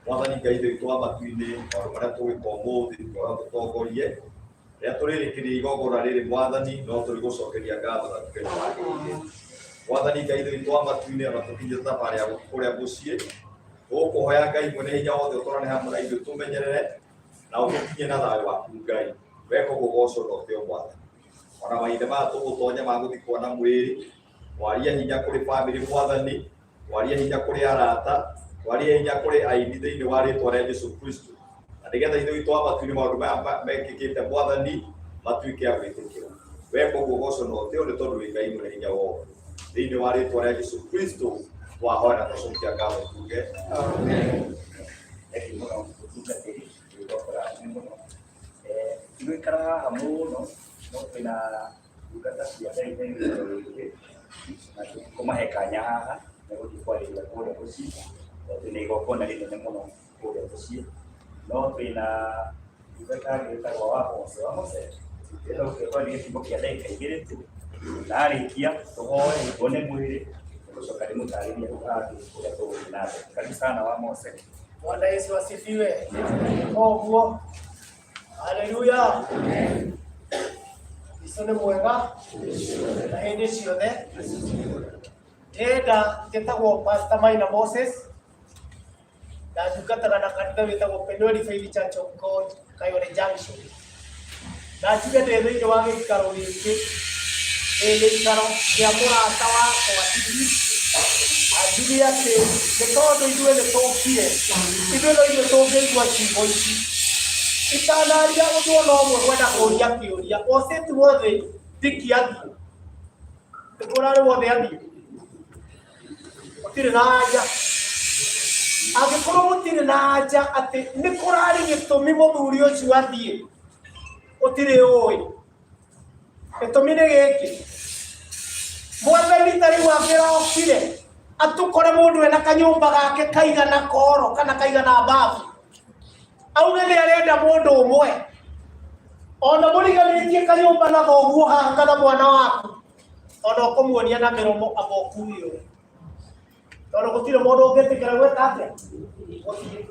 Mwathani Ngai thĩ twa matu-inĩ maũndũ marĩa tũgĩka ũmũthĩ twara tũtongorie rĩrĩa tũrĩrĩkĩria igongona rĩrĩ Mwathani no tũrĩgũcokeria ngatho na tũkĩrĩ wagĩrĩire. Mwathani Ngai thĩ twa matu-inĩ ona tũkinyĩte thabarĩ ya gũthiĩ kũrĩa mũciĩ tũgũkũhoya Ngai mwene hinya wothe ũtũrane hamwe na ithuĩ tũmenyerere na ũgĩkinyie na thayũ waku Ngai weka gũgocwo na ũteo Mwathani. Ona mahinda maya tũgũtonya ma gũthiĩ kuona mwĩrĩ waria hinya kũrĩ bamĩrĩ Mwathani, waria hinya kũrĩ arata, waria hinya kũrĩ aini thĩinĩ wa rĩĩtwa rĩa Jesũ Kristo, na nĩgetha ithuĩ twa matu-inĩ maũndũ maya mekĩkĩte Mwathani matuĩke a gwĩtĩkĩrwo. Weka gũgocwo na ũteo nĩ tondũ wĩ Ngai mwene hinya wothe thĩinĩ wa rĩĩtwa rĩa Jesũ Kristo twahoya na tũcokia ngatho tuge amen. Gwĩkara haha mũno no kwĩna ndungata cia Ngai kũmahe kanya haha na gũthiĩ kwarĩria kũrĩa mũciĩ tondũ nĩ igongona rĩnene mũno kũrĩa mũciĩ. No twĩna ndungata ĩtagwo wa Mose ĩno gũkorwo nĩ gĩthimo kĩa ndagĩka igĩrĩ tu, narĩkia tũhoe tuone mwĩrĩ tũcoka ndĩmũtarĩrie kũrĩa tũgũthiĩ na mbere. Karibu sana wa Mose. Bwana Yesu asifiwe. Oguo. Haleluya. Isone mwega na hĩndĩ ciothe. Ndĩrenda njĩtagwo Pastor Maina Moses na ndungataga na kanitha wĩtagwo Penuel Faith Church of God Kayole Junction. Na njuge ndĩ thĩinĩ wa gĩikaro gĩkĩ nĩ gĩikaro kĩa mũrata wakwa anjuge atĩ nĩ tondũ ithuĩ nĩ tũkire ithuĩ no ithuĩ tũngĩigua ciugo ici itanaria ũndũ ona ũmwe kwenda kũũria kĩũria ũcĩti wothe ndikiathiĩ tũkũrarĩ wothe athiĩ gũtirĩ na anja angĩkorwo gũtirĩ na anja atĩ nĩ kũrarĩ gĩtũmi mũthuri ũcio athiĩ gũtirĩ ũĩ gĩtũmi nĩ gĩkĩ Mwathani tarĩ wakĩrokire atũkore mũndũ ena kanyũmba gake kaigana koro kana kaigana mbabu auge nĩ arenda mũndũ ũmwe ona mũriganĩtie kanyũmba na thoguo haha kana mwana waku ona ũkũmuonia na mĩromo agokuio tondũ gũtirĩ mũndũ ũngĩtĩkĩra gwĩka atĩa gũthiĩ.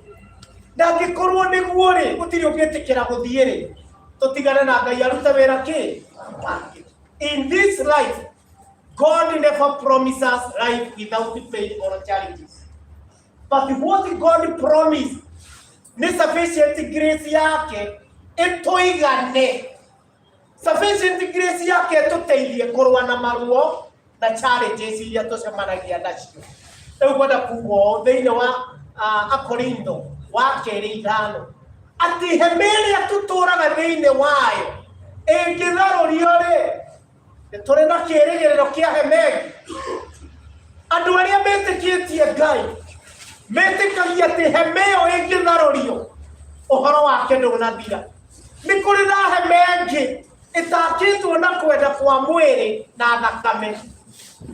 Ndangĩkorwo nĩguo rĩ gũtirĩ ũngĩtĩkĩra gũthiĩ rĩ tũtigane na Ngai arute wĩra kĩ. In this life God never promises life without pain or challenges, but what God promised ni sufficient grace yake ĩtũigane. Sufficient grace yake ĩtũteithie kũrũa na maruo na challenges iria tũcemanagia nacio. Rĩu kwenda kuuga thĩinĩ wa Akorintho wa kerĩ 5 atĩ hema ĩrĩa tũtũũraga thĩinĩ wayo ĩngĩtharũrio rĩ nĩ tũrĩ na kĩĩrĩgĩrĩro kĩa hema ĩngĩ. Andũ arĩa metĩkĩtie Ngai metĩkagia atĩ hema ĩyo ĩngĩtharũrio ũhoro wake ndũnathira. Nĩ kũrĩ na hema ĩngĩ ĩtakĩtwo na kwenda kwa mwĩrĩ na thakame,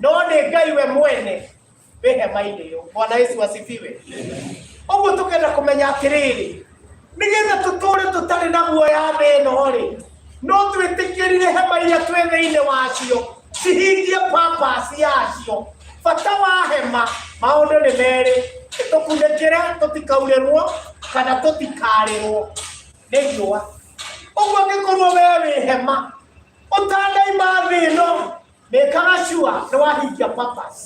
no nĩ Ngai we mwene wĩ hema-inĩ ĩyo. Bwana Yesu asifiwe. Ũguo tũkenda kũmenya atĩrĩrĩ, nĩgetha tũtũũre tũtarĩ na guoya thĩ ĩno rĩ no twĩtĩkĩrire hema iria twĩ thĩinĩ wacio cihingie purpose yacio bata wa hema maundu ni meri tukunekera tutikaurerwo kana tutikarerwo ni riũa ũguo angĩkorwo we wĩ hema ũtanaima thĩ ĩno mĩkaga sure nĩwahingia purpose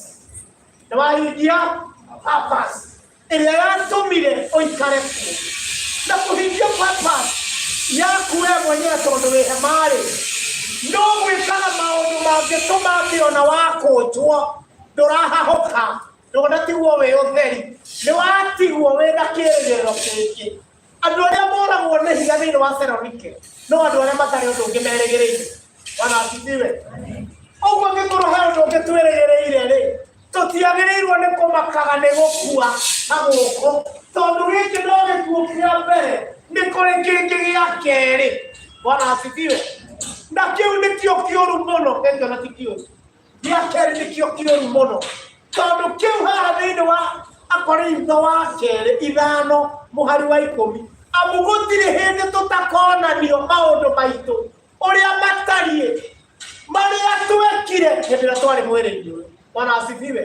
ĩrĩa yatũmire ũikare kuo na kũhingia purpose yaku we mwenyewe tondũ wĩ hema-rĩ no gwĩkaga maũndũ mangĩtũma atĩ ona wakũnjwo ndũrahahũka ndũnatigwo wĩ ũtheri nĩwatigwo wĩna kĩĩrĩgĩrĩro kĩngĩ. Andũ arĩa moragwo nĩ hinya thĩinĩ wa Thesalonike no andũ arĩa matarĩ ũndũ ũngĩ merĩgĩrĩire. Bwana asifiwe. Ũguo angĩkorwo he ũndũ ũngĩ twĩrĩgĩrĩire-rĩ tũtiagĩrĩirwo nĩ kũmakaga nĩ gũkua na gũkũ tondũ gĩkĩ no gĩkuũ kĩa mbere nĩ kũrĩ kĩngĩ gĩa kerĩ. Bwana asifiwe. Na kĩu nĩkĩo kĩũru mũno gĩkĩ ona ti kĩũru gĩa kerĩ nĩkĩo kĩũru mũno tondũ kĩu haha thĩinĩ wa Akorintho wa kerĩ 5 mũhari wa 10 amu gũtirĩ hĩndĩ tũtakonanio maũndũ maitũ ũrĩa matariĩ marĩa twekire hĩndĩ ĩrĩa twarĩ mwĩrĩ-inĩ ũyũ. Bwana asifiwe.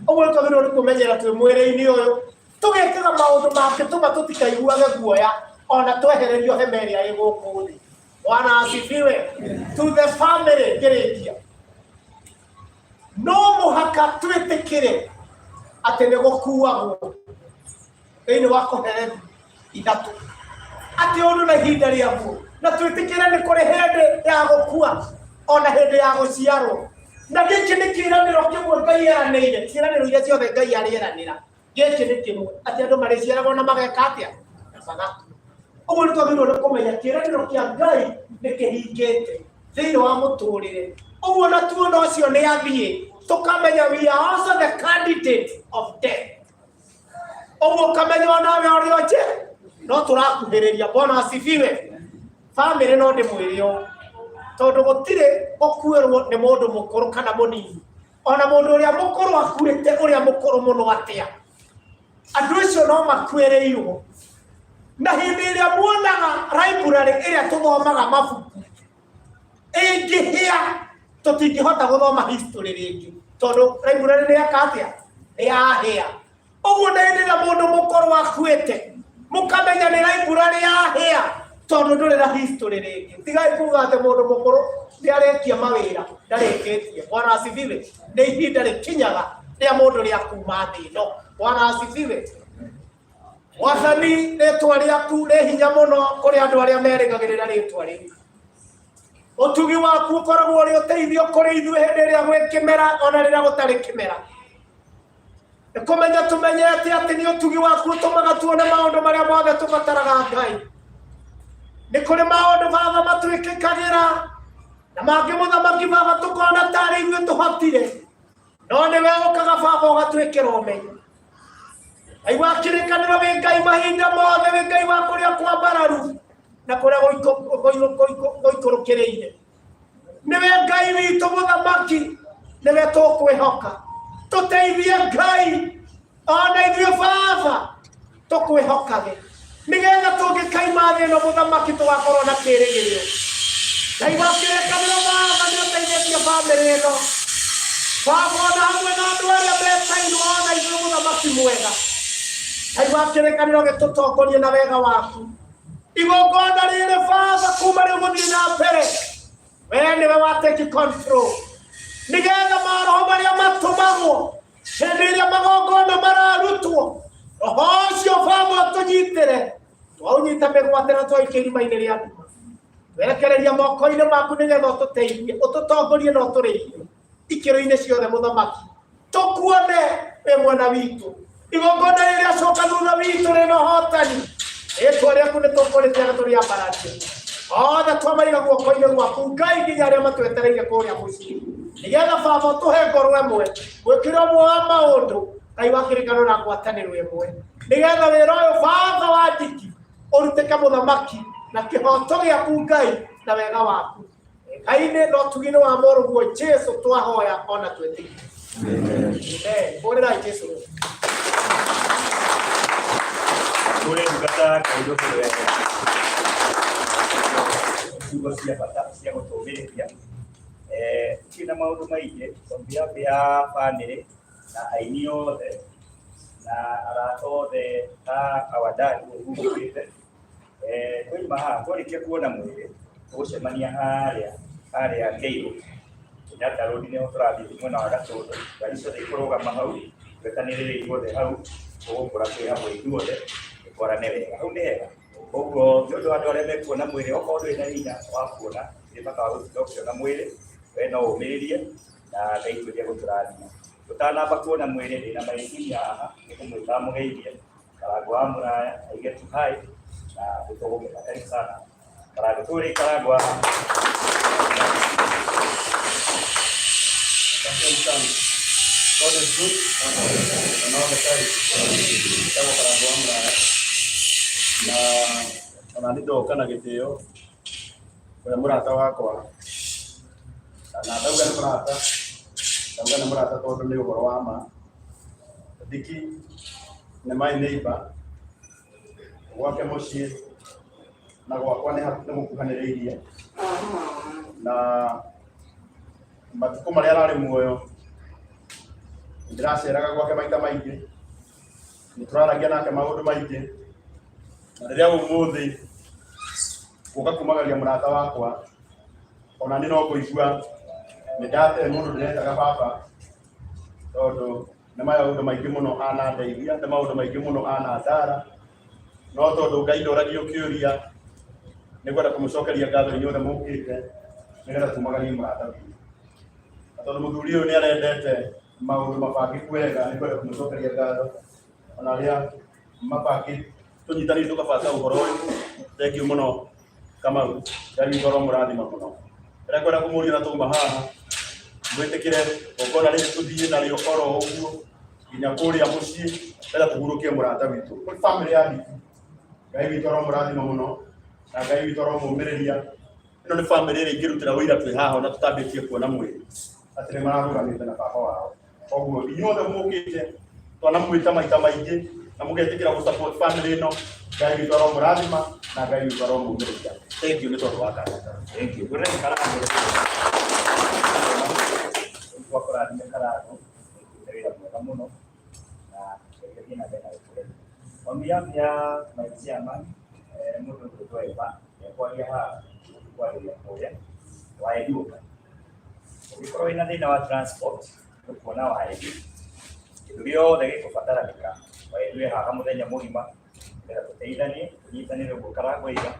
Ũguo twagĩrĩirwo nĩ kũmenyera twĩ mwĩrĩ-inĩ ũyũ tũgĩkaga maũndũ mangĩtũma tũtikaiguage guoya ona twehererio hema ĩrĩa ĩ gũkũ thĩ. Bwana asifiwe. To the family ngĩrĩkia no mũhaka twĩtĩkĩre atĩ nĩ gũkuagwo thĩinĩ wa Koherethi 3 atĩ ũndũ na ihinda rĩaguo na twĩtĩkĩre nĩ kũrĩ hĩndĩ ya gũkua ona hĩndĩ ya gũciarwo na gĩkĩ nĩ kĩĩranĩro kĩmwe Ngai eranĩire. Ciĩranĩro iria ciothe Ngai arĩeranĩra gĩkĩ nĩ kĩmwe atĩ andũ marĩciaragwo na mageka atĩa na ũguo nĩ twagĩrĩirwo nĩ kũmenya kĩĩranĩro kĩa Ngai nĩ kĩhingĩte thĩinĩ wa mũtũũrĩre. Ũguo na tuona ũcio nĩ athiĩ tũkamenya we are also the candidate of death. Ũguo kamenya onawe ũrĩ oje no tũrakuhĩrĩria. Bwana asifiwe. Family no ndĩmwĩre ũũ tondũ gũtirĩ gũkuĩrwo nĩ mũndũ mũkũrũ kana mũnini ona mũndũ ũrĩa mũkũrũ akuĩte ũrĩa mũkũrũ mũno atĩa andũ acio no makuĩrĩirwo. Na hĩndĩ ĩrĩa muonaga library ĩrĩa tũthomaga mabuku ĩngĩhĩa tũtingĩhota gũthoma history rĩngĩ tondũ library nĩ yaka atĩa yahĩa. Ũguo na hĩndĩ ĩrĩa mũndũ mũkũrũ akuĩte mũkamenya nĩ library yahĩa tondũ ndũrĩ na history rĩngĩ. Tigai kuuga atĩ mũndũ mũkũrũ nĩarĩkia mawĩra ndarĩkĩtie. Bwana asifiwe. Nĩ ihinda rĩkinyaga rĩa mũndũ rĩa kuuma thĩ ĩno. Bwana asifiwe. Wathani rĩtwa rĩaku rĩ hinya mũno kũrĩ andũ arĩa merĩgagĩrĩra rĩtwa rĩu. Ũtugi waku ũkoragwo ũrĩ ũteithio kũrĩ ithuĩ hĩndĩ ĩrĩa gwĩ kĩmera ona rĩrĩa gũtarĩ kĩmera. Nĩ kũmenya tũmenyete atĩ nĩ ũtugi waku ũtũmaga tuone maũndũ marĩa mothe tũbataraga Ngai. Nĩ kũrĩ maũndũ Baba matwĩkĩkagĩra na mangĩ Mũthamaki Baba tũkona tarĩ ithuĩ tũhotire no nĩwe ũkaga Baba ũgatwĩkĩra ũmenyo. Ngai wa kĩrĩkanĩro wĩ Ngai mahinda mothe wĩ Ngai wa kũrĩa kwa mbararu na kũrĩa gũikũrũkĩrĩire. Nĩwe Ngai witũ Mũthamaki nĩwe tũkwĩhoka. Tũteithie Ngai ona ithuĩ Baba tũkwĩhokage nĩgetha tũngĩkaima thĩ ĩno Mũthamaki tũgakorwo na kĩĩrĩgĩrĩro. Ngai wa kĩrĩkanĩro Baba nĩũteithĩtie bamĩrĩ ĩno Baba ona hamwe na andũ arĩa metairwo ona ithuĩ Mũthamaki mwega. Ngai wa kĩrĩkanĩro gĩtũtongorie na wega waku. Igongona rĩrĩ Baba kuma rĩu gũthiĩ na mbere we nĩwe wa take control nĩgetha maroho marĩa matũmagwo hĩndĩ ĩrĩa magongona mararutwo roho ũcio Baba tũnyitĩre twaũnyita mĩgwate na twaike irima-inĩ rĩa nduma werekereria moko-inĩ maku nĩgetha ũtũteithie ũtũtongorie na ũtũrĩithie ikĩro-inĩ ciothe Mũthamaki tũkuone wĩ mwena witũ. Igongona rĩrĩa acoka thutha witũ rĩna ũhotani rĩtwa rĩaku nĩ tũkũrĩte na tũrĩa mbarathi othe twamaiga guoko-inĩ gwaku Ngai nginya arĩa matwetereire kũrĩa mũciĩ nĩgetha Baba ũtũhe ngoro ĩmwe gwĩkĩra ũmwe wa maũndũ Ngai wa kĩrĩkanĩro na ngwatanĩro ĩmwe nĩgetha wĩra ũyũ Baba wa ndiki ũrutĩke Mũthamaki na kĩhoto gĩaku Ngai na wega waku Ngai-inĩ na ũtugi-inĩ wa mũrũguo Jesũ twahoya ona twĩtĩkie. Amen. Hũrĩrai Jesũ. Boleh berkata kalau boleh. Juga siapa betul dia. Kita mau rumah ini, sambil dia pandai na aini othe na arata othe ta awadani ũhurũkĩte twaima haha twarĩkia kuona mwĩrĩ tũgũcemania harĩa Kĩirũ Kenyatta Road nĩho tũrathiĩ mwena wa Gatũndũ, ngari ciothe ikũrũgama hau twetanĩrĩire ithuothe hau tũgũkora twĩ hamwe ithuothe tũtwarane wega, hau nĩ hega. Ũguo nĩ ũndũ wa andũ arĩa mekuona mwĩrĩ okorwo ndũrĩ na hinya wa kuona nĩ bata wa gũtinda ũkĩona mwĩrĩ, we no ũmĩrĩrie na Ngai tũrie gũtũrathima. Tũtanamba kuona mwĩrĩ ndĩna meciria haha nĩ kũmwĩta mũgeithie Karangũ wa Mũraya aige tu hai na tũtũgũkĩra. Karibu sana Karangũ, tũrĩ Karangũ haha. God is good and all the time. Kama Karangũ wa Mũraya na ona nĩndoka na gĩtĩo ũrĩa mũrata wakwa na ndauga nĩ mũrata tondũ nĩ ũhoro wa ma. Ndiki nĩ my neighbor gwake mũciĩ na gwakwa nĩ gũkuhanĩrĩirie na matukũ marĩa ararĩ muoyo ndĩraceraga gwake maita maingĩ, nĩtũraragia nake maũndũ maingĩ, na rĩrĩa ũmũthĩ gũka kumagaria mũrata wakwa ona nĩ no kũigua nĩ ndate mũndũ ndĩretaga baba tondũ nĩ maũndũ maingĩ mũno anandeithia, nĩ maũndũ maingĩ mũno anandara, no tondũ Ngai ndoragio kĩũria nĩngwenda kũmũcokeria ngatho inyuothe mũkĩte nĩgetha tumagarie mũrata witũ. Na tondũ mũthuri ũyũ nĩ arendete maũndũ mabangĩku wega nĩngwenda kũmũcokeria ngatho ona arĩa mabangĩ tũnyitanĩire tũkabanga ũhoro ũyũ. Thengiũ mũno Kamau, Ngai witũ aromũrathima mũno. Rĩrĩa ngwenda kũmũria na twauma haha mwĩtĩkĩre gũkorwo rĩrĩ tũthiĩ narĩo oro ũguo nginya kũrĩa mũciĩ nĩgetha tũhurũkie mũrata witũ. Kũrĩ bamĩrĩ ya Ndiki, Ngai witũ aromũrathima mũno na Ngai witũ aromũmĩrĩria. Ĩno nĩ bamĩrĩ ĩrĩa ingĩrutĩra ũira twĩ haha ona tũtambĩtie kuona mwĩrĩ atĩ nĩ mararũgamĩte na baba wao. Koguo inyuothe mũkĩte twanamwĩta maita maingĩ na mũgetĩkĩra gũ-support bamĩrĩ ĩno. Ngai witũ aromũrathima na Ngai witũ aromũmĩrĩria. Thank you nĩ tondũ wa kana. Thank you. Wakũrathime Karangũ wĩra mwega mũno na gĩthiĩ na mbere na gũkũra. On behalf ya my chairman mũndũ twetwa ekwaria haha kwarĩria kũrĩa wa Eduka, ũngĩkorwo wĩna thĩna wa transport ũkuona wa Edu, kĩndũ gĩothe gĩkũbataranĩka wa Edu wĩ haha mũthenya mũgima nĩgetha tũteithanie tũnyitanĩre ũguo Karangũ iga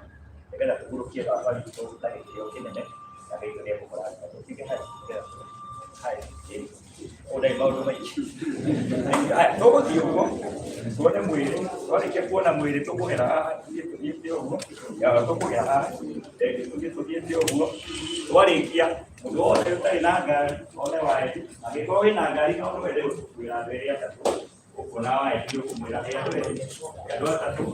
nĩgetha tũhurũkie baba witũ na gĩtĩo kĩnene na Ngai tũrĩa gũkũrathima. Tũtige hai nĩgetha ũndai maũndũ maingĩ. Tũgũthiĩ ũguo tuone mwĩrĩ, twarĩkia kuona mwĩrĩ tũkũgera haha tũthiĩte ũguo, tũkũgera haha tũthiĩte ũguo. Twarĩkia mũndũ wothe ũtarĩ na ngari one wa Edu, angĩkorwo wĩna ngari no wende gũkuĩra andũ erĩ atatũ, ũkuona wa Edu ũkũmwĩra andũ erĩ andũ atatũ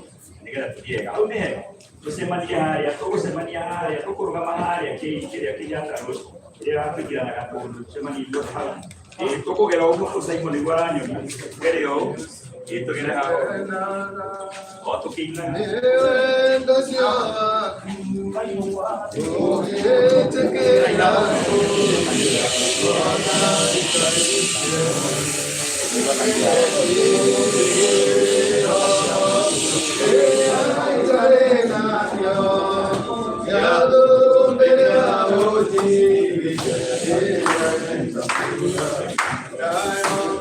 nĩgetha tũthiĩ wega. Hau nĩ hega, tũcemanie harĩa, tũgũcemania harĩa, tũkũrũgama harĩa kĩrĩa Kenyatta Road kĩrĩa kũingĩra na Gatũndũ, tũcemanie ithuothe hau. Tũkũgera ũguo Simon nĩguo aranyonia tũgere ũũ tũgere haha o tũkĩinaga.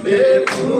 Yeah.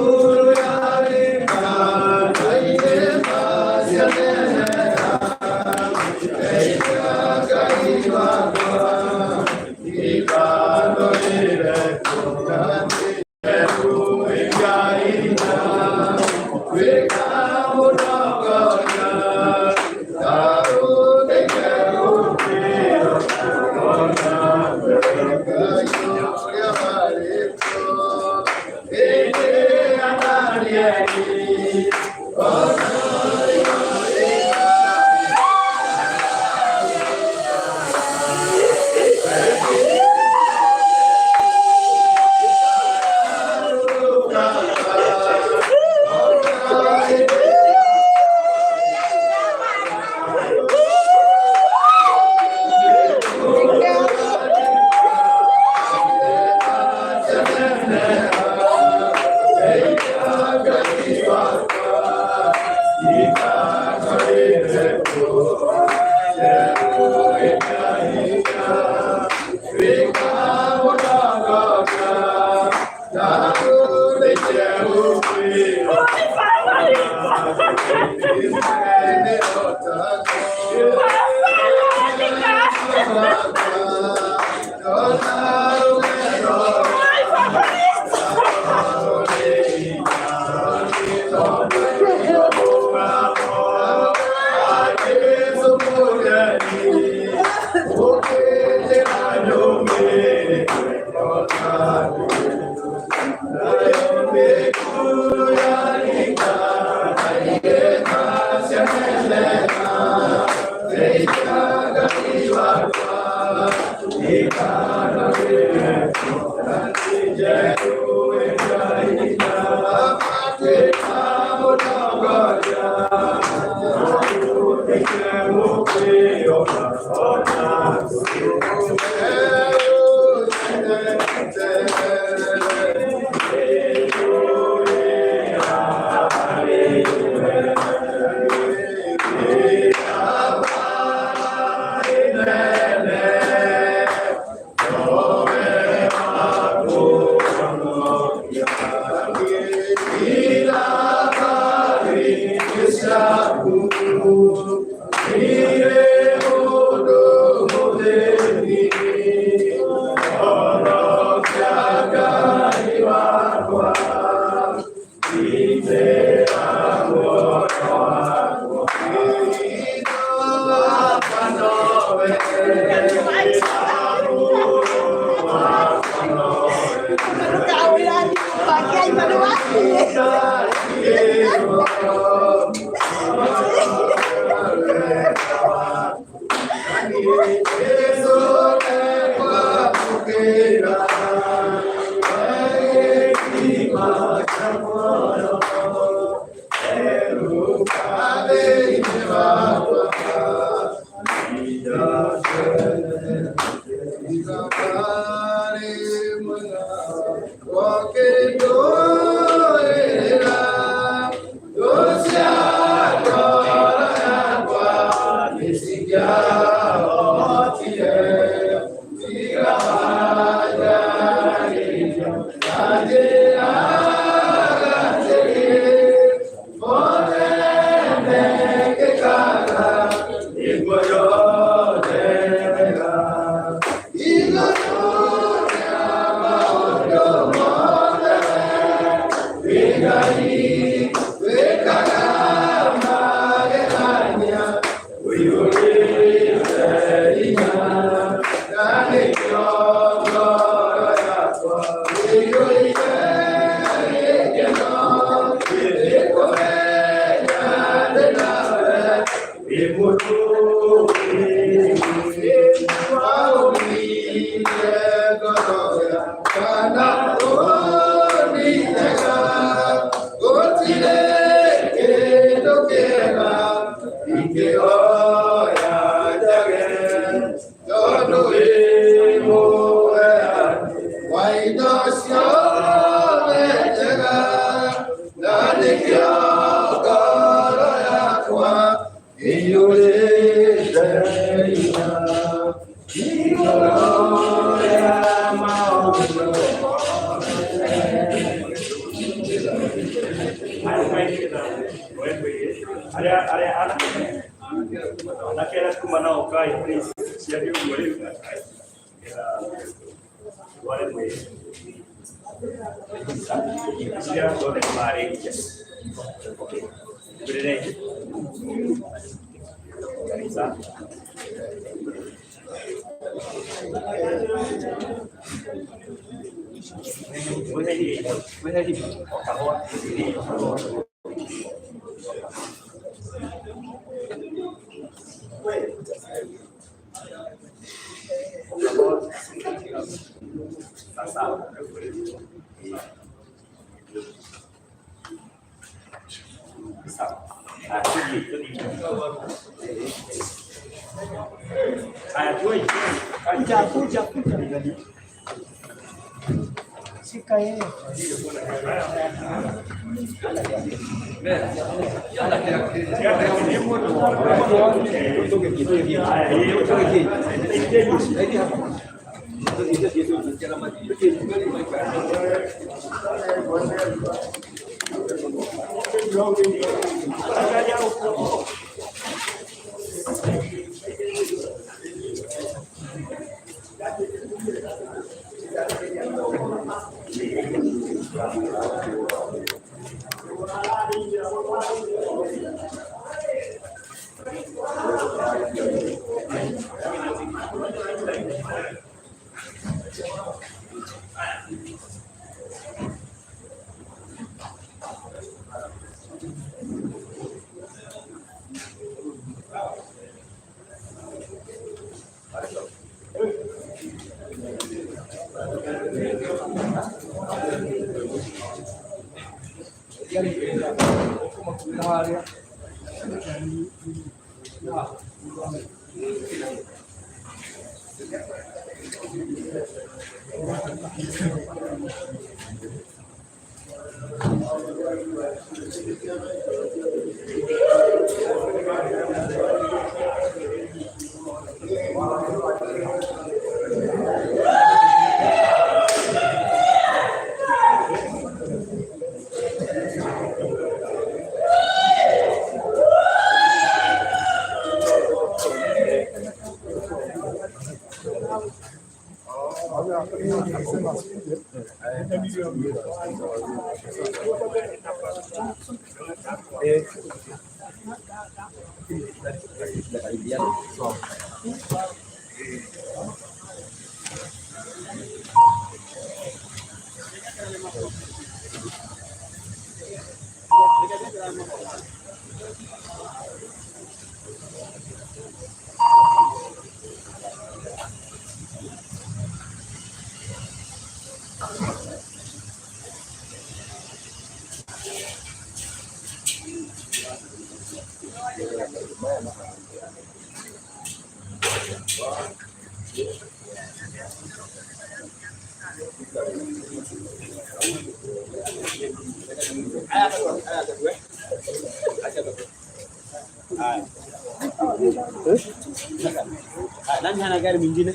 Nani hana gari mingine?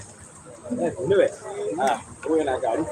Wewe. Wewe na gari.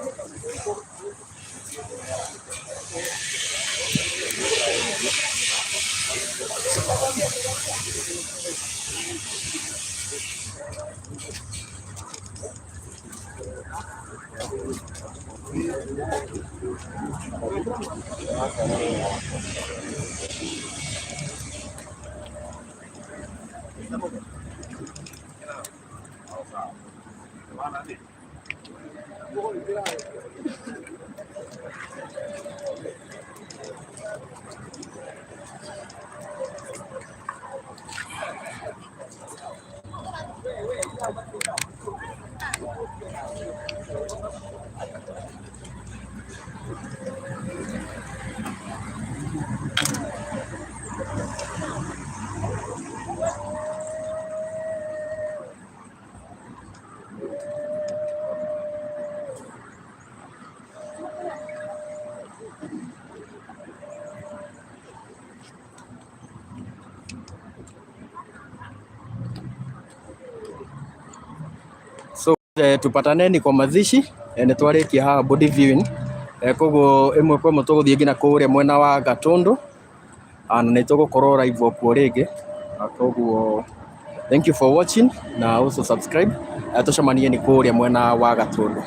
Tupataneni kwa mazishi nĩ twarĩkia haha body viewing koguo ĩmwe kwa ĩmwe tũgũthiĩ nginya kũrĩa mwena wa Gatũndũ na nĩ tũgũkorwo live okuo rĩngĩ koguo thank you for watching na also subscribe tũcemanieni kũrĩa mwena wa Gatũndũ.